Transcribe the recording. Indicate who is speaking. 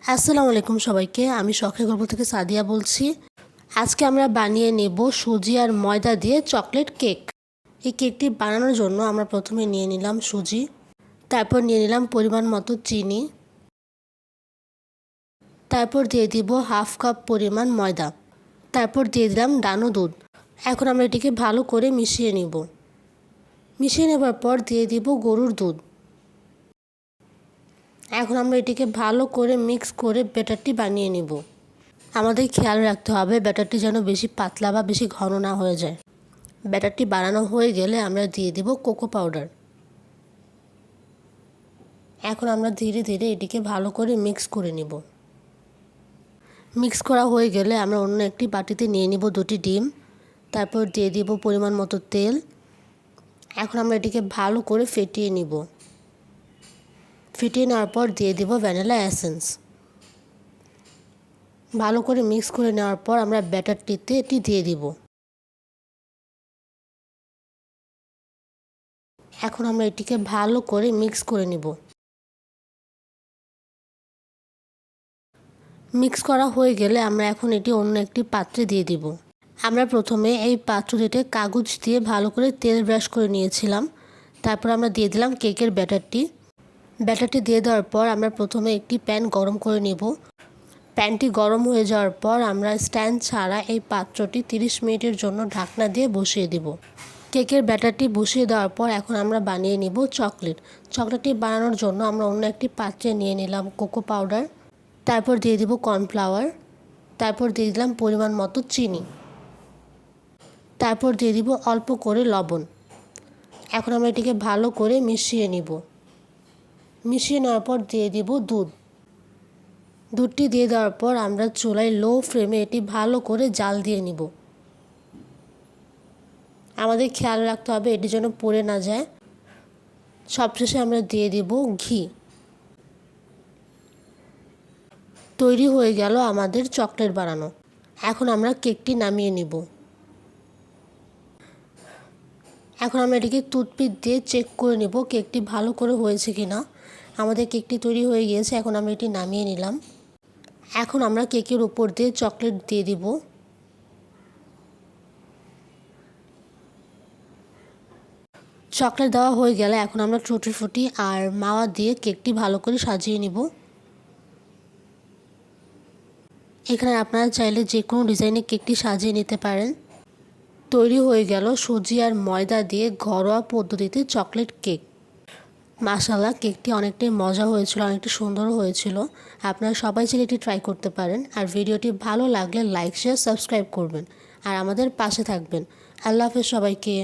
Speaker 1: আসসালামু আলাইকুম সবাইকে। আমি শখের গল্প থেকে সাদিয়া বলছি। আজকে আমরা বানিয়ে নেব সুজি আর ময়দা দিয়ে চকলেট কেক। এই কেকটি বানানোর জন্য আমরা প্রথমে নিয়ে নিলাম সুজি, তারপর নিয়ে নিলাম পরিমাণ মতো চিনি, তারপর দিয়ে দিব হাফ কাপ পরিমাণ ময়দা, তারপর দিয়ে দিলাম ডানো দুধ। এখন আমরা এটিকে ভালো করে মিশিয়ে নিব। মিশিয়ে নেবার পর দিয়ে দিব গরুর দুধ। এখন আমরা এটিকে ভালো করে মিক্স করে ব্যাটারটি বানিয়ে নিব। আমাদের খেয়াল রাখতে হবে ব্যাটারটি যেন বেশি পাতলা বা বেশি ঘন না হয়ে যায়। ব্যাটারটি বানানো হয়ে গেলে আমরা দিয়ে দেব কোকো পাউডার। এখন আমরা ধীরে ধীরে এটিকে ভালো করে মিক্স করে নিব। মিক্স করা হয়ে গেলে আমরা অন্য একটি বাটিতে নিয়ে নিব 2টি ডিম, তারপর দিয়ে দিব পরিমাণ মতো তেল। এখন আমরা এটিকে ভালো করে ফেটিয়ে নিব। ফেটিয়ে নেওয়ার পর দিয়ে দিব ভ্যানিলা এসেন্স। ভালো করে মিক্স করে নেওয়ার পর আমরা ব্যাটারটিতে এটি দিয়ে দিব। এখন আমরা এটিকে ভালো করে মিক্স করে নিব। মিক্স করা হয়ে গেলে আমরা এখন এটি অন্য একটি পাত্রে দিয়ে দিব। আমরা প্রথমে এই পাত্রটিতে কাগজ দিয়ে ভালো করে তেল ব্রাশ করে নিয়েছিলাম। তারপর আমরা দিয়ে দিলাম কেকের ব্যাটারটি। ব্যাটারটি দিয়ে দেওয়ার পর আমরা প্রথমে একটি প্যান গরম করে নিব। প্যানটি গরম হয়ে যাওয়ার পর আমরা স্ট্যান্ড ছাড়া এই পাত্রটি 30 মিনিটের জন্য ঢাকনা দিয়ে বসিয়ে দিব। কেকের ব্যাটারটি বসিয়ে দেওয়ার পর এখন আমরা বানিয়ে নিব চকলেটটি বানানোর জন্য আমরা অন্য একটি পাত্রে নিয়ে নিলাম কোকো পাউডার, তারপর দিয়ে দিব কর্নফ্লাওয়ার, তারপর দিয়ে দিলাম পরিমাণ মতো চিনি, তারপর দিয়ে দিব অল্প করে লবণ। এখন আমরা এটিকে ভালো করে মিশিয়ে নিব। মিশিয়ে নেওয়ার পর দিয়ে দিব দুধটি দিয়ে দেওয়ার পর আমরা চুলায় লো ফ্লেমে এটি ভালো করে জাল দিয়ে নিব। আমাদের খেয়াল রাখতে হবে এটি যেন পুড়ে না যায়। সবশেষে আমরা দিয়ে দিব ঘি। তৈরি হয়ে গেল আমাদের চকলেট বানানো। এখন আমরা কেকটি নামিয়ে নিব। এখন আমরা এটিকে টুথপিক দিয়ে চেক করে নিব কেকটি ভালো করে হয়েছে কিনা। আমাদের কেকটি তৈরি হয়ে গিয়েছে। এখন আমরা এটি নামিয়ে নিলাম। এখন আমরা কেকের উপর দিয়ে চকলেট দিয়ে দিব। চকলেট দেওয়া হয়ে গেলে এখন আমরা টুটি ফ্রুটি আর মাওয়া দিয়ে কেকটি ভালো করে সাজিয়ে নিব। এখানে আপনারা চাইলে যে কোনো ডিজাইনে কেকটি সাজিয়ে নিতে পারেন। তৈরি হয়ে গেল সুজি আর ময়দা দিয়ে ঘরোয়া পদ্ধতিতে চকলেট কেক। মাশাআল্লাহ, কেকটি অনেকটাই মজা হয়েছিল, অনেকটা সুন্দরও হয়েছিল। আপনারা সবাই চাইলে এটি ট্রাই করতে পারেন। আর ভিডিওটি ভালো লাগলে লাইক, শেয়ার, সাবস্ক্রাইব করবেন আর আমাদের পাশে থাকবেন। আল্লাহ হাফেজ সবাইকে।